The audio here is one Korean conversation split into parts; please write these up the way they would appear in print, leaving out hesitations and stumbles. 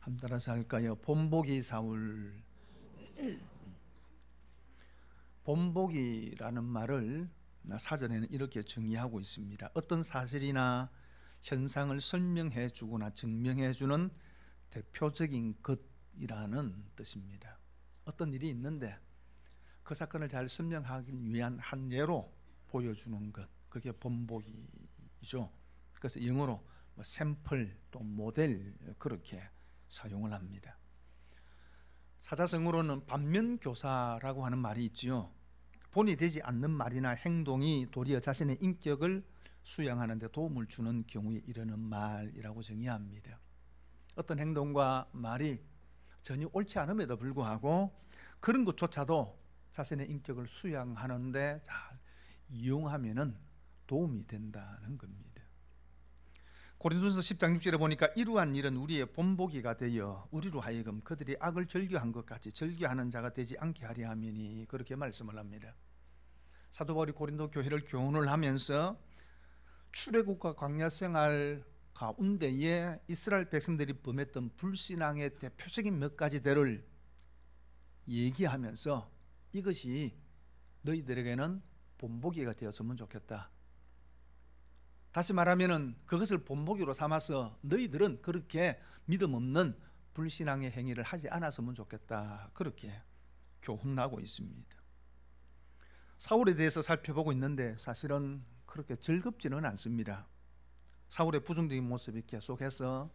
한 따라서 할까요? 본보기 사울. 본보기라는 말을 사전에는 이렇게 정의하고 있습니다. 어떤 사실이나 현상을 설명해 주거나 증명해 주는 대표적인 것이라는 뜻입니다. 어떤 일이 있는데 그 사건을 잘 설명하기 위한 한 예로 보여주는 것, 그게 본보기죠. 그래서 영어로 샘플 또 모델 그렇게 사용을 합니다. 사자성어로는 반면교사라고 하는 말이 있지요. 본이 되지 않는 말이나 행동이 도리어 자신의 인격을 수양하는 데 도움을 주는 경우에 이르는 말이라고 정의합니다. 어떤 행동과 말이 전혀 옳지 않음에도 불구하고 그런 것조차도 자신의 인격을 수양하는 데 잘 이용하면은 도움이 된다는 겁니다. 고린도전서 10장 6절에 보니까 이러한 일은 우리의 본보기가 되어 우리로 하여금 그들이 악을 즐겨한 것 같이 즐겨하는 자가 되지 않게 하려 함이니, 그렇게 말씀을 합니다. 사도 바울이 고린도 교회를 교훈을 하면서 출애굽과 광야 생활 가운데에 이스라엘 백성들이 범했던 불신앙의 대표적인 몇 가지들을 얘기하면서 이것이 너희들에게는 본보기가 되었으면 좋겠다. 다시 말하면은 그것을 본보기로 삼아서 너희들은 그렇게 믿음 없는 불신앙의 행위를 하지 않았으면 좋겠다. 그렇게 교훈하고 있습니다. 사울에 대해서 살펴보고 있는데 사실은 그렇게 즐겁지는 않습니다. 사울의 부정적인 모습이 계속해서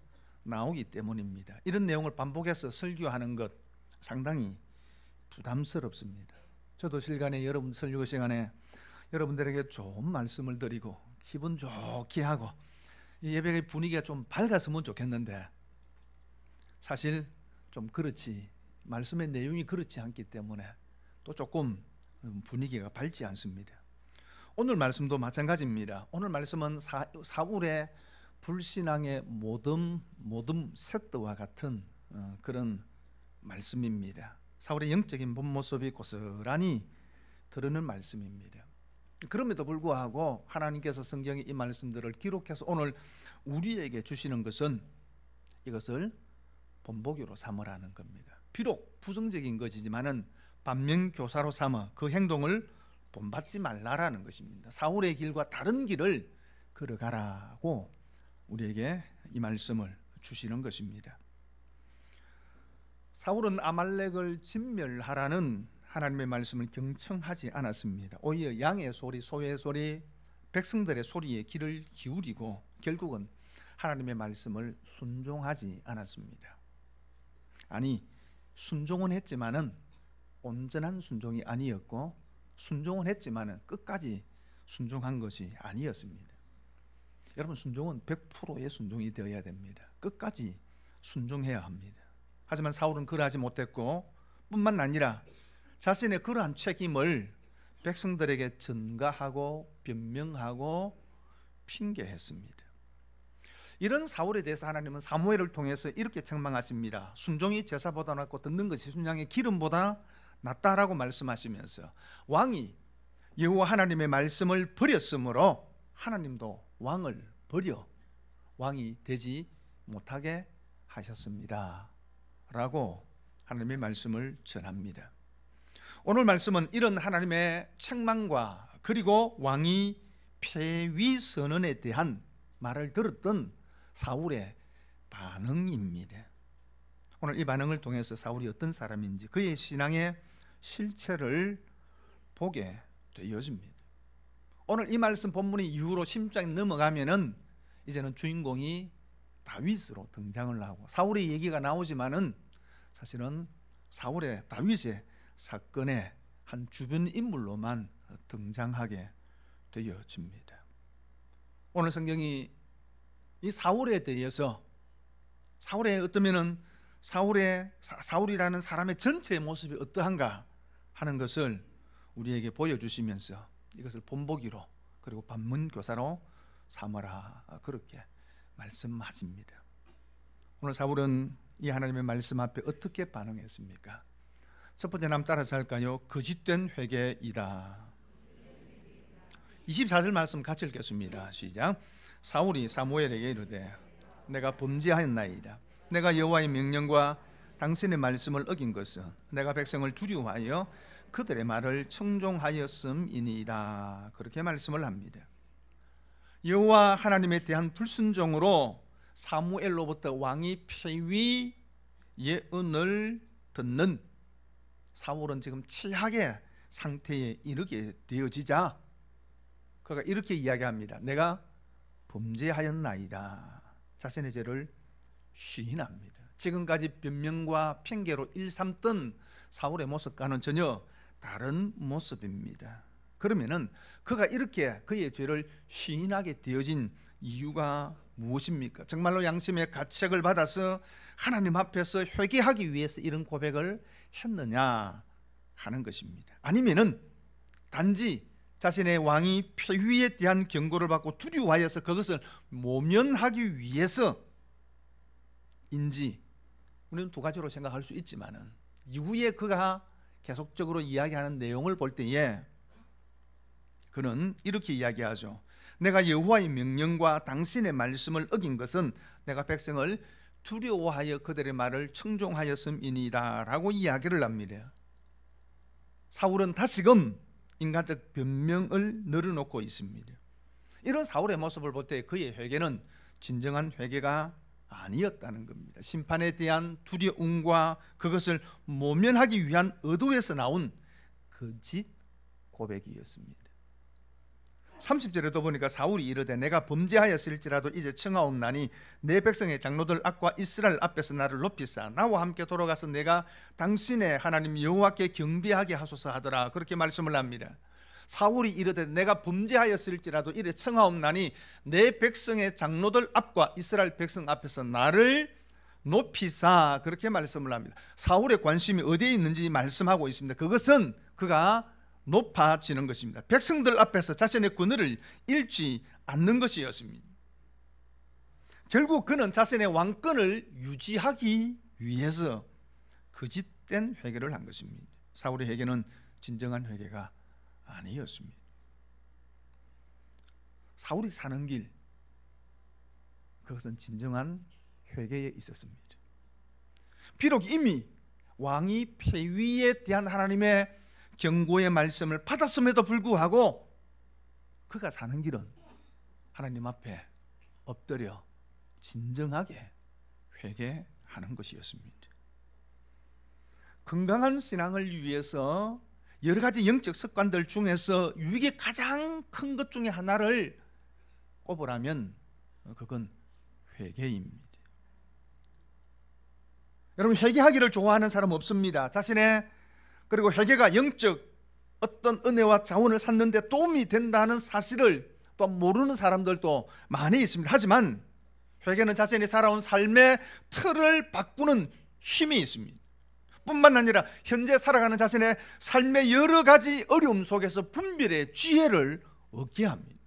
나오기 때문입니다. 이런 내용을 반복해서 설교하는 것 상당히 부담스럽습니다. 저도 시간에 여러분 설교 시간에 여러분들에게 좋은 말씀을 드리고 기분 좋게 하고 이 예배의 분위기가 좀 밝았으면 좋겠는데 사실 좀 그렇지, 말씀의 내용이 그렇지 않기 때문에 또 조금 분위기가 밝지 않습니다. 오늘 말씀도 마찬가지입니다. 오늘 말씀은 사울의 불신앙의 모든 세트와 같은 그런 말씀입니다. 사울의 영적인 본 모습이 고스란히 드러나는 말씀입니다. 그럼에도 불구하고 하나님께서 성경에 이 말씀들을 기록해서 오늘 우리에게 주시는 것은 이것을 본보기로 삼으라는 겁니다. 비록 부정적인 것이지만은 반면교사로 삼아 그 행동을 본받지 말라라는 것입니다. 사울의 길과 다른 길을 걸어가라고 우리에게 이 말씀을 주시는 것입니다. 사울은 아말렉을 진멸하라는 하나님의 말씀을 경청하지 않았습니다. 오히려 양의 소리, 소의 소리, 백성들의 소리에 귀를 기울이고 결국은 하나님의 말씀을 순종하지 않았습니다. 아니, 순종은 했지만은 온전한 순종이 아니었고 순종은 했지만은 끝까지 순종한 것이 아니었습니다. 여러분, 순종은 100%의 순종이 되어야 됩니다. 끝까지 순종해야 합니다. 하지만 사울은 그러하지 못했고 뿐만 아니라 자신의 그러한 책임을 백성들에게 전가하고 변명하고 핑계했습니다. 이런 사울에 대해서 하나님은 사무엘을 통해서 이렇게 책망하십니다. 순종이 제사보다 낫고 듣는 것이 순양의 기름보다 낫다라고 말씀하시면서 왕이 여호와 하나님의 말씀을 버렸으므로 하나님도 왕을 버려 왕이 되지 못하게 하셨습니다 라고 하나님의 말씀을 전합니다. 오늘 말씀은 이런 하나님의 책망과 그리고 왕이 폐위 선언에 대한 말을 들었던 사울의 반응입니다. 오늘 이 반응을 통해서 사울이 어떤 사람인지 그의 신앙의 실체를 보게 되어집니다. 오늘 이 말씀 본문의 이후로 16장에 넘어가면은 이제는 주인공이 다윗으로 등장을 하고 사울의 얘기가 나오지만은 사실은 사울의 다윗의 사건의 한 주변 인물로만 등장하게 되어집니다. 오늘 성경이 이 사울에 대해서 사울의 어떠면은 사울이라는 사람의 전체의 모습이 어떠한가 하는 것을 우리에게 보여주시면서 이것을 본보기로 그리고 반문교사로 삼아라 그렇게 말씀하십니다. 오늘 사울은 이 하나님의 말씀 앞에 어떻게 반응했습니까? 첫 번째 남 따라서 할까요? 거짓된 회개이다. 24절 말씀 같이 읽겠습니다. 시작. 사울이 사무엘에게 이르되 내가 범죄하였나이다. 내가 여호와의 명령과 당신의 말씀을 어긴 것은 내가 백성을 두려워하여 그들의 말을 청종하였음이니이다. 그렇게 말씀을 합니다. 여호와 하나님에 대한 불순종으로 사무엘로부터 왕위 폐위 예언을 듣는 사울은 지금 최악의 상태에 이르게 되어지자 그가 이렇게 이야기합니다. 내가 범죄하였나이다. 자신의 죄를 시인합니다. 지금까지 변명과 핑계로 일삼던 사울의 모습과는 전혀 다른 모습입니다. 그러면은 그가 이렇게 그의 죄를 시인하게 되어진 이유가 무엇입니까? 정말로 양심의 가책을 받아서 하나님 앞에서 회개하기 위해서 이런 고백을 했느냐 하는 것입니다. 아니면은 단지 자신의 왕위 폐위에 대한 경고를 받고 두려워하여서 그것을 모면하기 위해서인지, 우리는 두 가지로 생각할 수 있지만은 이후에 그가 계속적으로 이야기하는 내용을 볼 때에 그는 이렇게 이야기하죠. 내가 여호와의 명령과 당신의 말씀을 어긴 것은 내가 백성을 두려워하여 그들의 말을 청종하였음이니이다 라고 이야기를 합니다. 사울은 다시금 인간적 변명을 늘어놓고 있습니다. 이런 사울의 모습을 볼 때 그의 회개는 진정한 회개가 아니었다는 겁니다. 심판에 대한 두려움과 그것을 모면하기 위한 의도에서 나온 거짓 고백이었습니다. 30절에도 보니까 사울이 이르되 내가 범죄하였을지라도 이제 청하옵나니 내 백성의 장로들 앞과 이스라엘 앞에서 나를 높이사 나와 함께 돌아가서 내가 당신의 하나님 여호와께 경배하게 하소서 하더라. 그렇게 말씀을 합니다. 사울이 이르되 내가 범죄하였을지라도 이래 청하옵나니 내 백성의 장로들 앞과 이스라엘 백성 앞에서 나를 높이사. 그렇게 말씀을 합니다. 사울의 관심이 어디에 있는지 말씀하고 있습니다. 그것은 그가 높아지는 것입니다. 백성들 앞에서 자신의 권위를 잃지 않는 것이었습니다. 결국 그는 자신의 왕권을 유지하기 위해서 거짓된 회개를 한 것입니다. 사울의 회개는 진정한 회개가 아니었습니다. 사울이 사는 길, 그것은 진정한 회개에 있었습니다. 비록 이미 왕위 폐위에 대한 하나님의 경고의 말씀을 받았음에도 불구하고 그가 사는 길은 하나님 앞에 엎드려 진정하게 회개하는 것이었습니다. 건강한 신앙을 위해서 여러 가지 영적 습관들 중에서 이게 가장 큰 것 중에 하나를 꼽으라면 그건 회개입니다. 여러분, 회개하기를 좋아하는 사람 없습니다. 그리고 회개가 영적 어떤 은혜와 자원을 쌓는 데 도움이 된다는 사실을 또 모르는 사람들도 많이 있습니다. 하지만 회개는 자신이 살아온 삶의 틀을 바꾸는 힘이 있습니다. 뿐만 아니라 현재 살아가는 자신의 삶의 여러 가지 어려움 속에서 분별의 지혜를 얻게 합니다.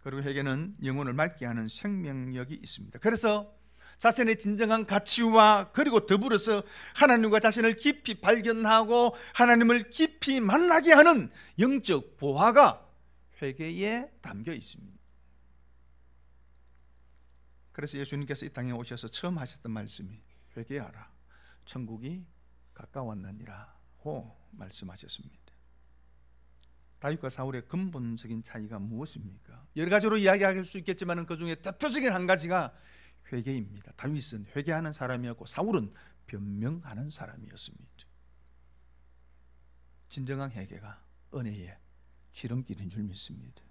그리고 회개는 영혼을 맑게 하는 생명력이 있습니다. 그래서 자신의 진정한 가치와 그리고 더불어서 하나님과 자신을 깊이 발견하고 하나님을 깊이 만나게 하는 영적 보화가 회개에 담겨 있습니다. 그래서 예수님께서 이 땅에 오셔서 처음 하셨던 말씀이 회개하라, 천국이 가까웠느니라고 말씀하셨습니다. 다윗과 사울의 근본적인 차이가 무엇입니까? 여러 가지로 이야기할 수 있겠지만 그 중에 대표적인 한 가지가 회개입니다. 다윗은 회개하는 사람이었고 사울은 변명하는 사람이었습니다. 진정한 회개가 은혜의 지름길인 줄 믿습니다.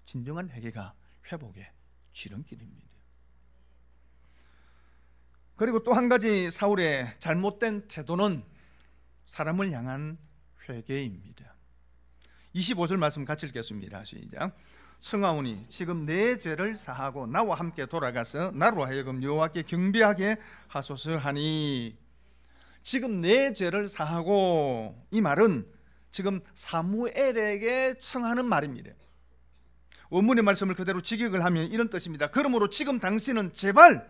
진정한 회개가 회복의 지름길입니다. 그리고 또 한 가지 사울의 잘못된 태도는 사람을 향한 회개입니다. 25절 말씀 같이 읽겠습니다. 시작. 청하오니 지금 내 죄를 사하고 나와 함께 돌아가서 나로 하여금 여호와께 경배하게 하소서 하니, 지금 내 죄를 사하고, 이 말은 지금 사무엘에게 청하는 말입니다. 원문의 말씀을 그대로 직역을 하면 이런 뜻입니다. 그러므로 지금 당신은 제발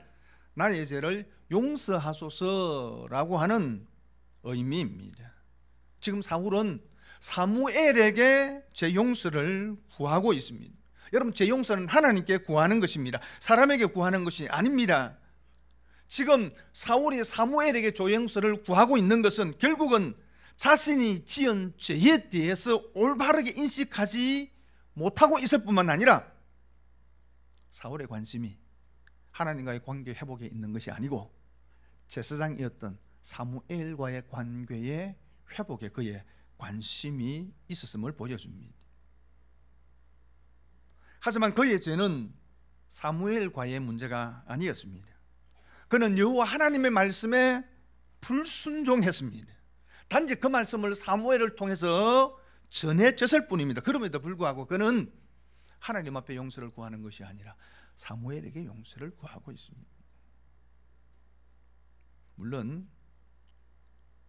나의 죄를 용서하소서라고 하는 의미입니다. 지금 사울은 사무엘에게 죄 용서를 구하고 있습니다. 여러분, 죄 용서는 하나님께 구하는 것입니다. 사람에게 구하는 것이 아닙니다. 지금 사울이 사무엘에게 죄 용서를 구하고 있는 것은 결국은 자신이 지은 죄에 대해서 올바르게 인식하지 못하고 있을 뿐만 아니라 사울의 관심이 하나님과의 관계 회복에 있는 것이 아니고 제사장이었던 사무엘과의 관계의 회복에 그의 관심이 있었음을 보여줍니다. 하지만 그의 죄는 사무엘과의 문제가 아니었습니다. 그는 여호와 하나님의 말씀에 불순종했습니다. 단지 그 말씀을 사무엘을 통해서 전해졌을 뿐입니다. 그럼에도 불구하고 그는 하나님 앞에 용서를 구하는 것이 아니라 사무엘에게 용서를 구하고 있습니다. 물론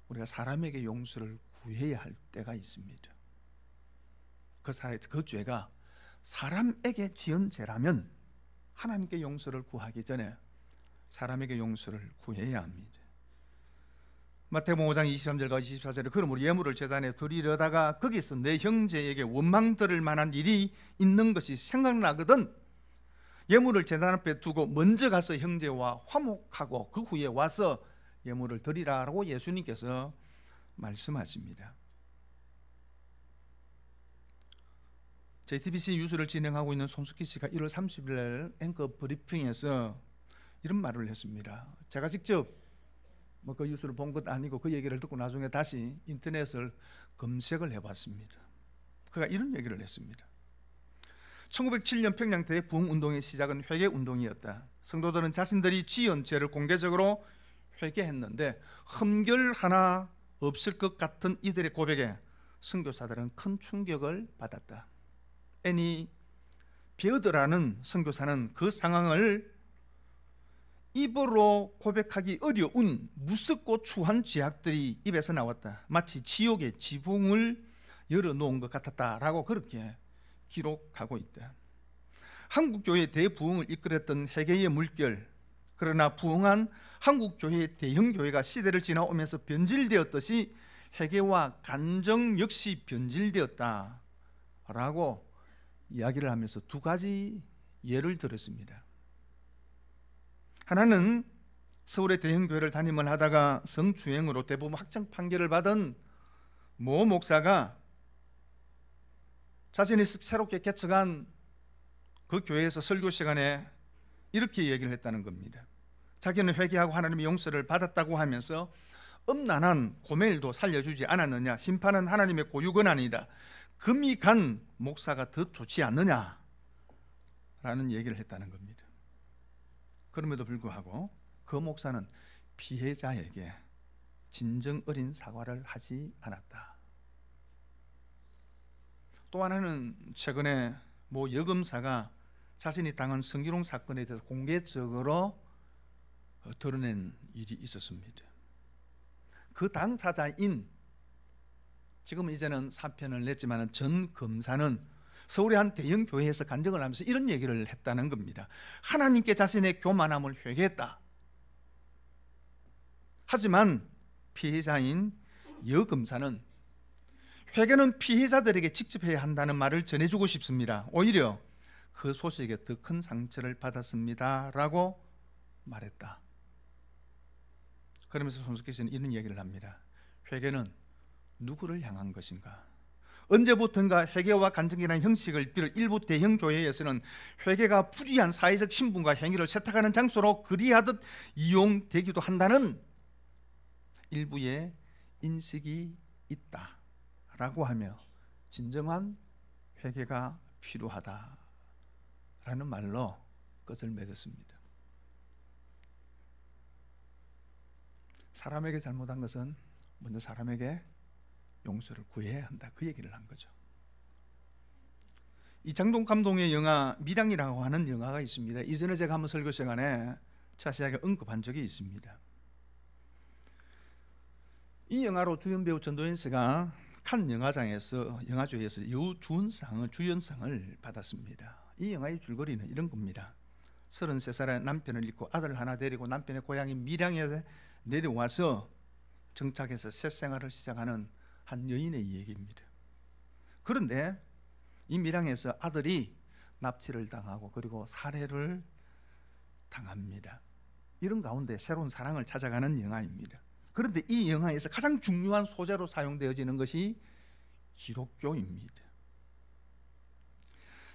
우리가 사람에게 용서를 구해야 할 때가 있습니다. 그 죄가 사람에게 지은 죄라면 하나님께 용서를 구하기 전에 사람에게 용서를 구해야 합니다. 마태복음 5장 23절과 24절에 그러므로 예물을 제단에 드리려다가 거기서 내 형제에게 원망 들을 만한 일이 있는 것이 생각나거든 예물을 제단 앞에 두고 먼저 가서 형제와 화목하고 그 후에 와서 예물을 드리라라고 예수님께서 말씀하십니다. JTBC 뉴스를 진행하고 있는 손석희 씨가 1월 30일 날 앵커 브리핑에서 이런 말을 했습니다. 제가 직접 그 뉴스를 본 것 아니고 그 얘기를 듣고 나중에 다시 인터넷을 검색을 해봤습니다. 그가 이런 얘기를 했습니다. 1907년 평양 대부흥운동의 시작은 회개운동이었다. 성도들은 자신들이 지은 죄를 공개적으로 회개했는데 흠결 하나 없을 것 같은 이들의 고백에 선교사들은 큰 충격을 받았다. 애니 비어드라는 선교사는 그 상황을 입으로 고백하기 어려운 무섭고 추한 죄악들이 입에서 나왔다. 마치 지옥의 지붕을 열어놓은 것 같았다라고 그렇게 기록하고 있다. 한국교회 대부흥을 이끌었던 회개의 물결, 그러나 부흥한 한국교회의 대형교회가 시대를 지나오면서 변질되었듯이 회개와 간정 역시 변질되었다라고 이야기를 하면서 두 가지 예를 들었습니다. 하나는 서울의 대형교회를 담임을 하다가 성추행으로 대법원 확정 판결을 받은 모 목사가 자신이 새롭게 개척한 그 교회에서 설교 시간에 이렇게 얘기를 했다는 겁니다. 자기는 회개하고 하나님의 용서를 받았다고 하면서 음란한 고멜도 살려주지 않았느냐, 심판은 하나님의 고유건 아니다, 금이 간 목사가 더 좋지 않느냐라는 얘기를 했다는 겁니다. 그럼에도 불구하고 그 목사는 피해자에게 진정 어린 사과를 하지 않았다. 또 하나는 최근에 모 여검사가 자신이 당한 성희롱 사건에 대해서 공개적으로 드러낸 일이 있었습니다. 그 당사자인, 지금 이제는 사표를 냈지만 전 검사는 서울의 한 대형 교회에서 간증을 하면서 이런 얘기를 했다는 겁니다. 하나님께 자신의 교만함을 회개했다. 하지만 피해자인 여 검사는 회개는 피해자들에게 직접 해야 한다는 말을 전해주고 싶습니다. 오히려 그 소식에 더 큰 상처를 받았습니다 라고 말했다. 그러면서 손석희 씨는 이런 얘기를 합니다. 회개는 누구를 향한 것인가? 언제부턴가 회개와 간증이라는 형식을 빌어 일부 대형 교회에서는 회개가 불의한 사회적 신분과 행위를 세탁하는 장소로 그리하듯 이용되기도 한다는 일부의 인식이 있다라고 하며 진정한 회개가 필요하다라는 말로 끝을 맺었습니다. 사람에게 잘못한 것은 먼저 사람에게 용서를 구해야 한다, 그 얘기를 한 거죠. 이장동 감독의 영화 밀양이라고 하는 영화가 있습니다. 이전에 제가 한번 설교 시간에 자세하게 언급한 적이 있습니다. 이 영화로 주연 배우 전도연 씨가 칸 영화장에서 영화제에서 주연상을 받았습니다. 이 영화의 줄거리는 이런 겁니다. 33살의 남편을 잃고 아들 하나 데리고 남편의 고향인 밀양에 내려와서 정착해서 새 생활을 시작하는 한 여인의 얘기입니다. 그런데 이 밀양에서 아들이 납치를 당하고 그리고 살해를 당합니다. 이런 가운데 새로운 사랑을 찾아가는 영화입니다. 그런데 이 영화에서 가장 중요한 소재로 사용되어지는 것이 기독교입니다.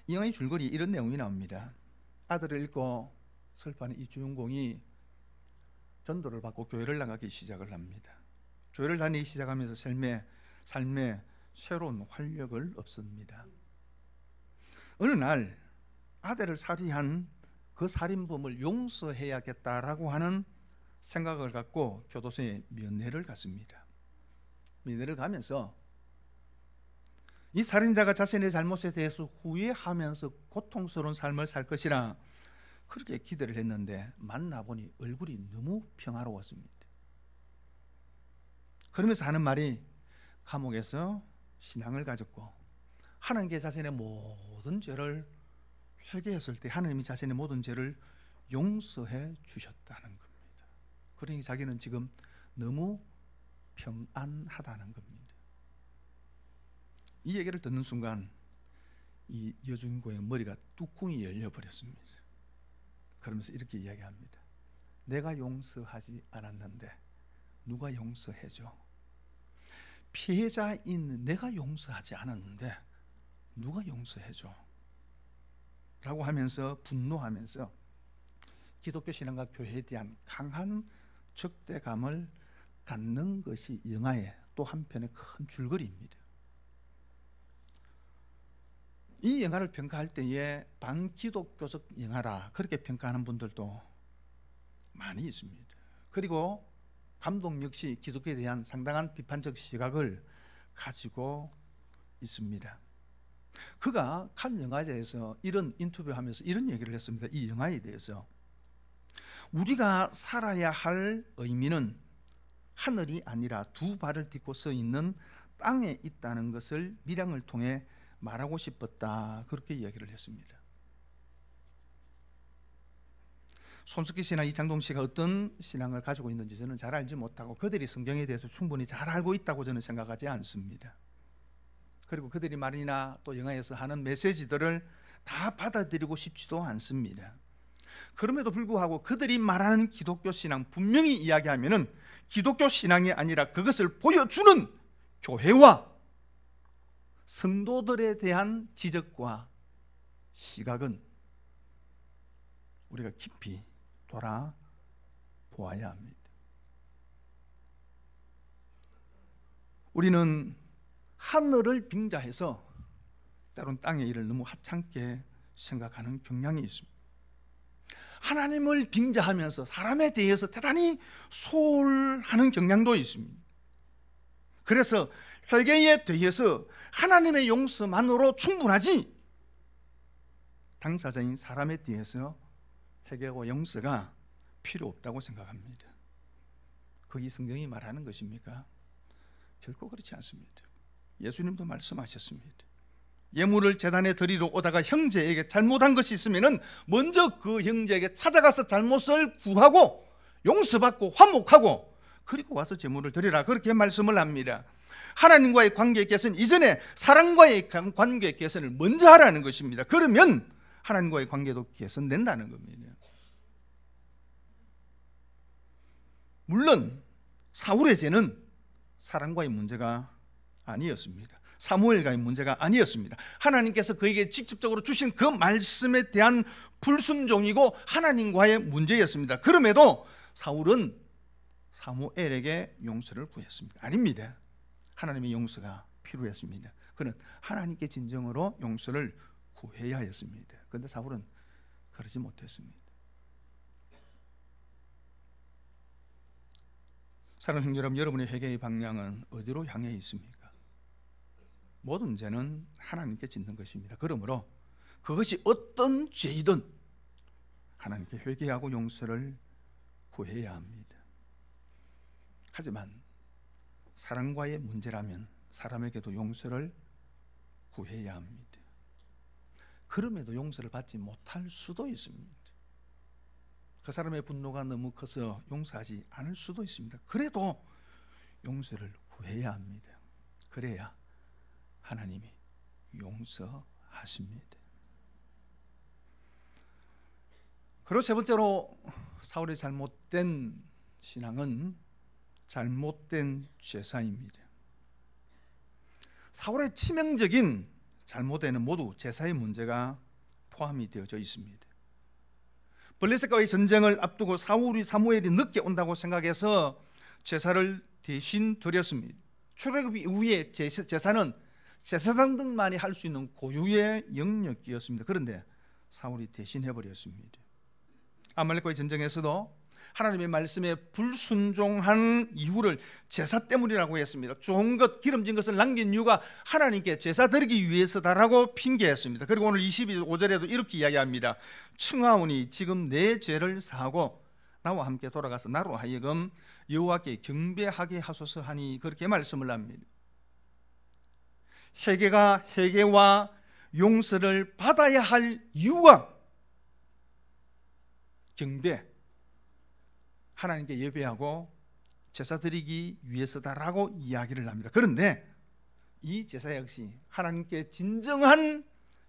이 영화의 줄거리 이런 내용이 나옵니다. 아들을 잃고 슬퍼하는 이 주인공이 전도를 받고 교회를 나가기 시작을 합니다. 교회를 다니기 시작하면서 삶에 새로운 활력을 얻습니다. 어느 날 아들을 살해한 그 살인범을 용서해야겠다라고 하는 생각을 갖고 교도소에 면회를 갔습니다. 면회를 가면서 이 살인자가 자신의 잘못에 대해서 후회하면서 고통스러운 삶을 살 것이라 그렇게 기대를 했는데 만나보니 얼굴이 너무 평화로웠습니다. 그러면서 하는 말이 감옥에서 신앙을 가졌고 하나님께 자신의 모든 죄를 회개했을 때 하나님이 자신의 모든 죄를 용서해 주셨다는 겁니다. 그러니 자기는 지금 너무 평안하다는 겁니다. 이 얘기를 듣는 순간 이 여주인공의 머리가 뚜껑이 열려버렸습니다. 그러면서 이렇게 이야기합니다. 내가 용서하지 않았는데 누가 용서해줘? 피해자인 내가 용서하지 않았는데 누가 용서해줘? 라고 하면서 분노하면서 기독교 신앙과 교회에 대한 강한 적대감을 갖는 것이 영화의 또 한편의 큰 줄거리입니다. 이 영화를 평가할 때에 반기독교적 영화다 그렇게 평가하는 분들도 많이 있습니다. 그리고 감독 역시 기독교에 대한 상당한 비판적 시각을 가지고 있습니다. 그가 칸 영화제에서 이런 인터뷰하면서 이런 얘기를 했습니다. 이 영화에 대해서 우리가 살아야 할 의미는 하늘이 아니라 두 발을 딛고 서 있는 땅에 있다는 것을 밀양을 통해 말하고 싶었다 그렇게 이야기를 했습니다. 손석희 씨나 이장동 씨가 어떤 신앙을 가지고 있는지 저는 잘 알지 못하고 그들이 성경에 대해서 충분히 잘 알고 있다고 저는 생각하지 않습니다. 그리고 그들이 말이나 또 영화에서 하는 메시지들을 다 받아들이고 싶지도 않습니다. 그럼에도 불구하고 그들이 말하는 기독교 신앙 분명히 이야기하면은 기독교 신앙이 아니라 그것을 보여주는 교회와 성도들에 대한 지적과 시각은 우리가 깊이 돌아보아야 합니다. 우리는 하늘을 빙자해서 때론 땅의 일을 너무 하찮게 생각하는 경향이 있습니다. 하나님을 빙자하면서 사람에 대해서 대단히 소홀하는 경향도 있습니다. 그래서 회개에 대해서 하나님의 용서만으로 충분하지 당사자인 사람에 대해서 회개와 용서가 필요 없다고 생각합니다. 그게 성경이 말하는 것입니까? 결코 그렇지 않습니다. 예수님도 말씀하셨습니다. 예물을 제단에 드리러 오다가 형제에게 잘못한 것이 있으면 먼저 그 형제에게 찾아가서 잘못을 구하고 용서받고 화목하고 그리고 와서 제물을 드리라 그렇게 말씀을 합니다. 하나님과의 관계 개선 이전에 사람과의 관계 개선을 먼저 하라는 것입니다. 그러면 하나님과의 관계도 개선된다는 겁니다. 물론 사울의 죄는 사람과의 문제가 아니었습니다. 사무엘과의 문제가 아니었습니다. 하나님께서 그에게 직접적으로 주신 그 말씀에 대한 불순종이고 하나님과의 문제였습니다. 그럼에도 사울은 사무엘에게 용서를 구했습니다. 아닙니다. 하나님의 용서가 필요했습니다. 그는 하나님께 진정으로 용서를 구해야 했습니다. 그런데 사울은 그러지 못했습니다. 사랑하는 형제 여러분, 여러분의 회개의 방향은 어디로 향해 있습니까? 모든 죄는 하나님께 짓는 것입니다. 그러므로 그것이 어떤 죄이든 하나님께 회개하고 용서를 구해야 합니다. 하지만 사람과의 문제라면 사람에게도 용서를 구해야 합니다. 그럼에도 용서를 받지 못할 수도 있습니다. 그 사람의 분노가 너무 커서 용서하지 않을 수도 있습니다. 그래도 용서를 구해야 합니다. 그래야 하나님이 용서하십니다. 그리고 세 번째로 사울의 잘못된 신앙은 잘못된 제사입니다. 사울의 치명적인 잘못에는 모두 제사의 문제가 포함이 되어져 있습니다. 블레셋과의 전쟁을 앞두고 사무엘이 늦게 온다고 생각해서 제사를 대신 드렸습니다. 출애굽 이후에 제사는 제사장들만이 할 수 있는 고유의 영역이었습니다. 그런데 사울이 대신 해버렸습니다. 아말렉과의 전쟁에서도 하나님의 말씀에 불순종한 이유를 제사 때문이라고 했습니다. 좋은 것, 기름진 것을 남긴 이유가 하나님께 제사 드리기 위해서다라고 핑계했습니다. 그리고 오늘 25절에도 이렇게 이야기합니다. 청하오니 지금 내 죄를 사하고 나와 함께 돌아가서 나로 하여금 여호와께 경배하게 하소서 하니 그렇게 말씀을 합니다. 회개와 용서를 받아야 할 이유가 경배, 하나님께 예배하고 제사 드리기 위해서다라고 이야기를 합니다. 그런데 이 제사 역시 하나님께 진정한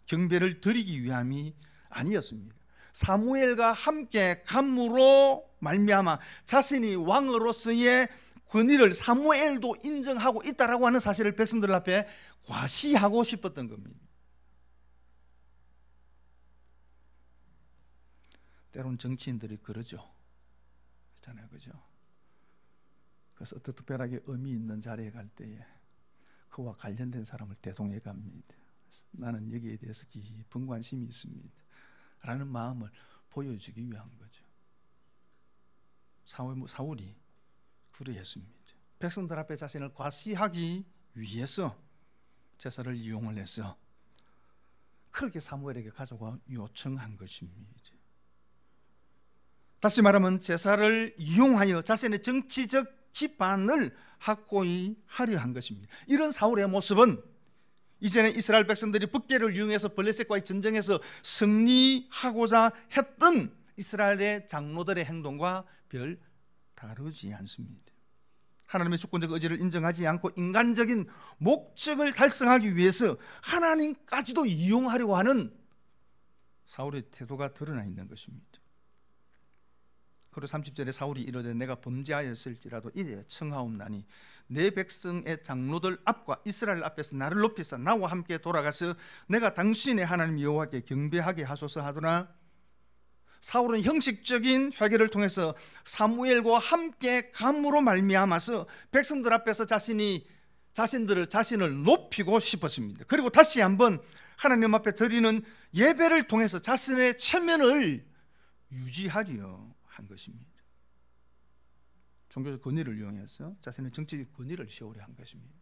경배를 드리기 위함이 아니었습니다. 사무엘과 함께 감으로 말미암아 자신이 왕으로서의 권위를 사무엘도 인정하고 있다라고 하는 사실을 백성들 앞에 과시하고 싶었던 겁니다. 때론 정치인들이 그러죠. 그렇잖아요, 그죠? 그래서 어떤 특별하게 의미 있는 자리에 갈 때에 그와 관련된 사람을 대동해 갑니다. 나는 여기에 대해서 깊은 관심이 있습니다 라는 마음을 보여주기 위한 거죠. 사울이 그러했습니다. 백성들 앞에 자신을 과시하기 위해서 제사를 이용을 해서 그렇게 사무엘에게 가져가 요청한 것입니다. 다시 말하면 제사를 이용하여 자신의 정치적 기반을 확고히 하려 한 것입니다. 이런 사울의 모습은 이제는 이스라엘 백성들이 붓개를 이용해서 블레셋과의 전쟁에서 승리하고자 했던 이스라엘의 장로들의 행동과 별 다르지 않습니다. 하나님의 주권적 의지를 인정하지 않고 인간적인 목적을 달성하기 위해서 하나님까지도 이용하려고 하는 사울의 태도가 드러나 있는 것입니다. 그리고 30절에 사울이 이르되 내가 범죄하였을지라도 이제 청하옵나니 내 백성의 장로들 앞과 이스라엘 앞에서 나를 높이사 나와 함께 돌아가서 내가 당신의 하나님 여호와께 경배하게 하소서 하더라. 사울은 형식적인 회개를 통해서 사무엘과 함께 감으로 말미암아서 백성들 앞에서 자신을 높이고 싶었습니다. 그리고 다시 한번 하나님 앞에 드리는 예배를 통해서 자신의 체면을 유지하려 한 것입니다. 종교적 권위를 이용해서 자신의 정치적 권위를 세우려 한 것입니다.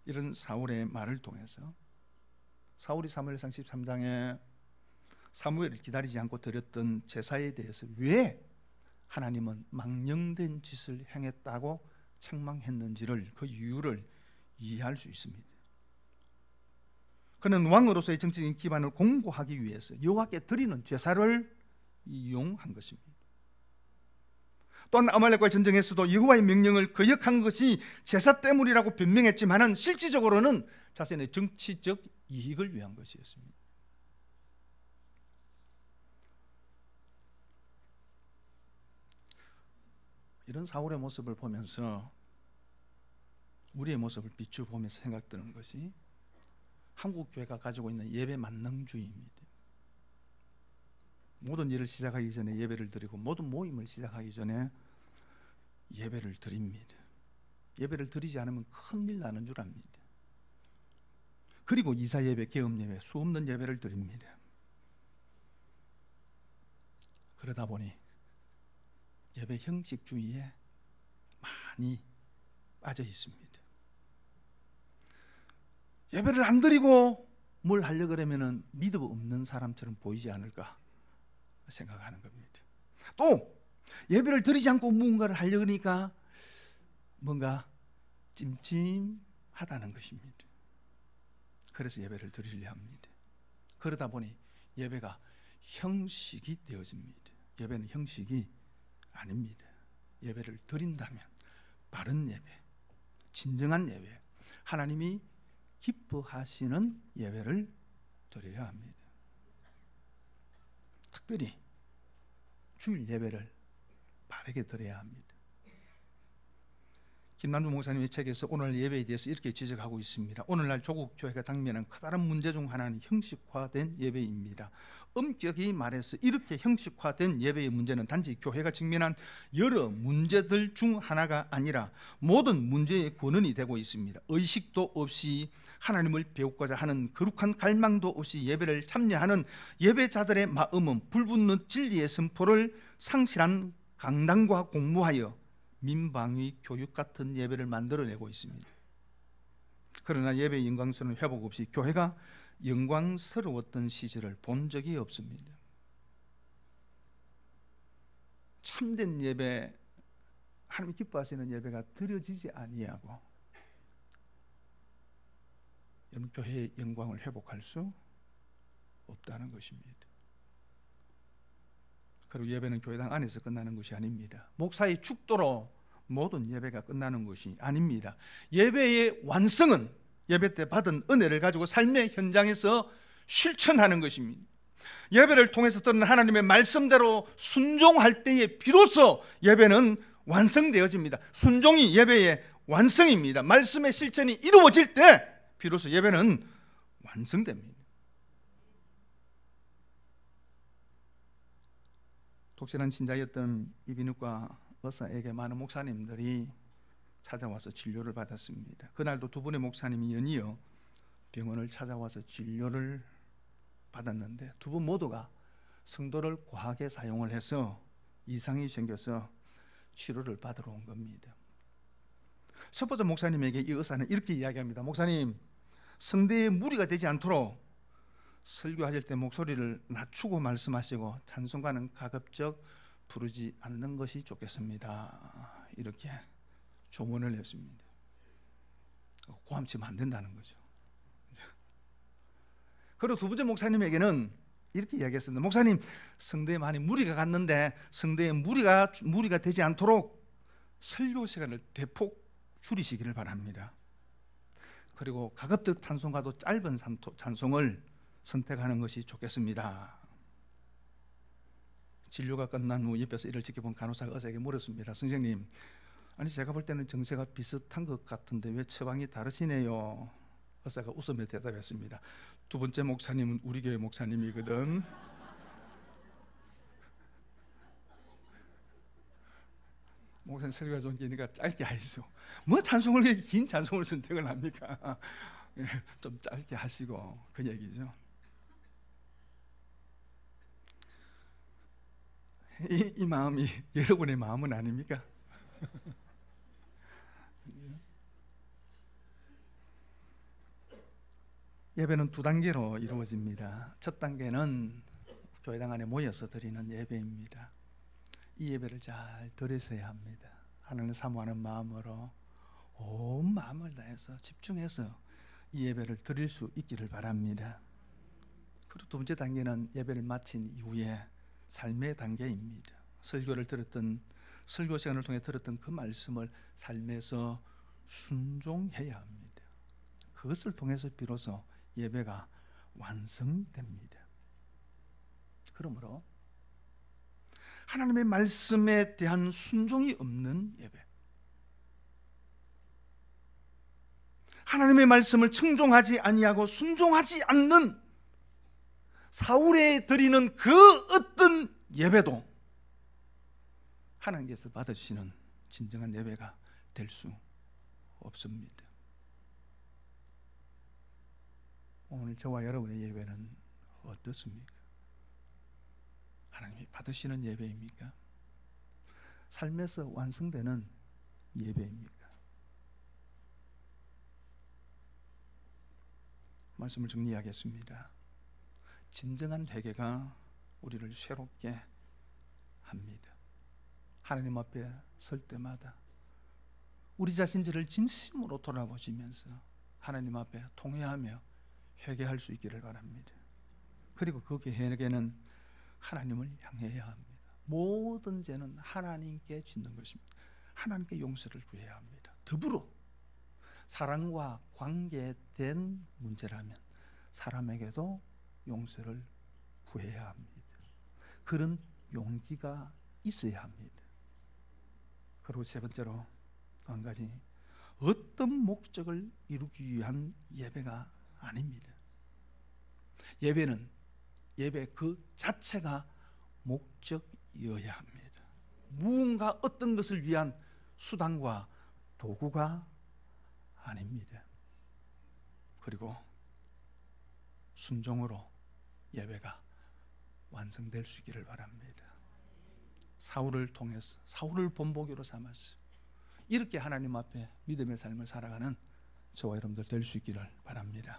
이런 사울의 말을 통해서 사울이 사무엘상 13장에 사무엘을 기다리지 않고 드렸던 제사에 대해서 왜 하나님은 망령된 짓을 행했다고 책망했는지를, 그 이유를 이해할 수 있습니다. 그는 왕으로서의 정치적인 기반을 공고하기 위해서 여호와께 드리는 제사를 이용한 것입니다. 또한 아말렉과의 전쟁에서도 여호와의 명령을 거역한 것이 제사 때문이라고 변명했지만 실질적으로는 자신의 정치적 이익을 위한 것이었습니다. 이런 사울의 모습을 보면서 우리의 모습을 비추보면서 생각드는 것이 한국 교회가 가지고 있는 예배 만능주의입니다. 모든 일을 시작하기 전에 예배를 드리고 모든 모임을 시작하기 전에 예배를 드립니다. 예배를 드리지 않으면 큰일 나는 줄 압니다. 그리고 이사 예배, 개업 예배, 수없는 예배를 드립니다. 그러다 보니 예배 형식주의에 많이 빠져 있습니다. 예배를 안 드리고 뭘 하려고 그러면 믿음 없는 사람처럼 보이지 않을까 생각하는 겁니다. 또 예배를 드리지 않고 무언가를 하려고 하니까 뭔가 찜찜하다는 것입니다. 그래서 예배를 드리려 합니다. 그러다 보니 예배가 형식이 되어집니다. 예배는 형식이 아닙니다. 예배를 드린다면 바른 예배, 진정한 예배, 하나님이 기뻐하시는 예배를 드려야 합니다. 특별히 주일 예배를 바르게 드려야 합니다. 김남주 목사님의 책에서 오늘날 예배에 대해서 이렇게 지적하고 있습니다. 오늘날 조국 교회가 당면한 커다란 문제 중 하나는 형식화된 예배입니다. 엄격히 말해서 이렇게 형식화된 예배의 문제는 단지 교회가 직면한 여러 문제들 중 하나가 아니라 모든 문제의 근원이 되고 있습니다. 의식도 없이 하나님을 배우고자 하는 거룩한 갈망도 없이 예배를 참여하는 예배자들의 마음은 불붙는 진리의 선포를 상실한 강단과 공모하여 민방위 교육 같은 예배를 만들어내고 있습니다. 그러나 예배의 영광스러운 회복 없이 교회가 영광스러웠던 시절을 본 적이 없습니다. 참된 예배, 하나님 기뻐하시는 예배가 드려지지 아니하고 여러분 교회의 영광을 회복할 수 없다는 것입니다. 그리고 예배는 교회당 안에서 끝나는 것이 아닙니다. 목사의 축도로 모든 예배가 끝나는 것이 아닙니다. 예배의 완성은 예배 때 받은 은혜를 가지고 삶의 현장에서 실천하는 것입니다. 예배를 통해서 듣는 하나님의 말씀대로 순종할 때에 비로소 예배는 완성되어집니다. 순종이 예배의 완성입니다. 말씀의 실천이 이루어질 때 비로소 예배는 완성됩니다. 독실한 신자였던 이비인후과 의사에게 많은 목사님들이 찾아와서 진료를 받았습니다. 그날도 두 분의 목사님이 연이어 병원을 찾아와서 진료를 받았는데 두 분 모두가 성도를 과하게 사용을 해서 이상이 생겨서 치료를 받으러 온 겁니다. 첫 번째 목사님에게 이 의사는 이렇게 이야기합니다. 목사님, 성대에 무리가 되지 않도록 설교하실 때 목소리를 낮추고 말씀하시고 찬송가는 가급적 부르지 않는 것이 좋겠습니다. 이렇게 조언을 했습니다. 고함치면 안 된다는 거죠. 그리고 두 번째 목사님에게는 이렇게 이야기했습니다. 목사님, 성대에 많이 무리가 갔는데 성대에 무리가 되지 않도록 설교 시간을 대폭 줄이시기를 바랍니다. 그리고 가급적 찬송가도 짧은 찬송을 선택하는 것이 좋겠습니다. 진료가 끝난 후 옆에서 이를 지켜본 간호사가 의사에게 물었습니다. 선생님, 아니 제가 볼 때는 증세가 비슷한 것 같은데 왜 처방이 다르시네요? 의사가 웃으며 대답했습니다. 두 번째 목사님은 우리 교회 목사님이거든. 목사님 설교가 좀 기니까 짧게 하시오. 뭐 찬송을 긴 찬송을 선택을 합니까? 좀 짧게 하시고 그 얘기죠. 이 마음이 여러분의 마음은 아닙니까? 예배는 두 단계로 이루어집니다. 첫 단계는 교회당 안에 모여서 드리는 예배입니다. 이 예배를 잘 드리셔야 합니다. 하나님을 사모하는 마음으로 온 마음을 다해서 집중해서 이 예배를 드릴 수 있기를 바랍니다. 그리고 두 번째 단계는 예배를 마친 이후에 삶의 단계입니다. 설교 시간을 통해 들었던 그 말씀을 삶에서 순종해야 합니다. 그것을 통해서 비로소 예배가 완성됩니다. 그러므로 하나님의 말씀에 대한 순종이 없는 예배, 하나님의 말씀을 청종하지 아니하고 순종하지 않는 사울에 드리는 그 어떤 예배도 하나님께서 받으시는 진정한 예배가 될 수 없습니다. 오늘 저와 여러분의 예배는 어떻습니까? 하나님이 받으시는 예배입니까? 삶에서 완성되는 예배입니까? 말씀을 정리하겠습니다. 진정한 회개가 우리를 새롭게 합니다. 하나님 앞에 설 때마다 우리 자신들을 진심으로 돌아보시면서 하나님 앞에 통회하며 회개할 수 있기를 바랍니다. 그리고 그 회개는 하나님을 향해야 합니다. 모든 죄는 하나님께 짓는 것입니다. 하나님께 용서를 구해야 합니다. 더불어 사랑과 관계된 문제라면 사람에게도 용서를 구해야 합니다. 그런 용기가 있어야 합니다. 그리고 세 번째로 또 한 가지, 어떤 목적을 이루기 위한 예배가 아닙니다. 예배는 예배 그 자체가 목적이어야 합니다. 무언가 어떤 것을 위한 수단과 도구가 아닙니다. 그리고 순종으로 예배가 완성될 수 있기를 바랍니다. 사울을 통해서, 사울을 본보기로 삼아서 이렇게 하나님 앞에 믿음의 삶을 살아가는 저와 여러분들 될 수 있기를 바랍니다.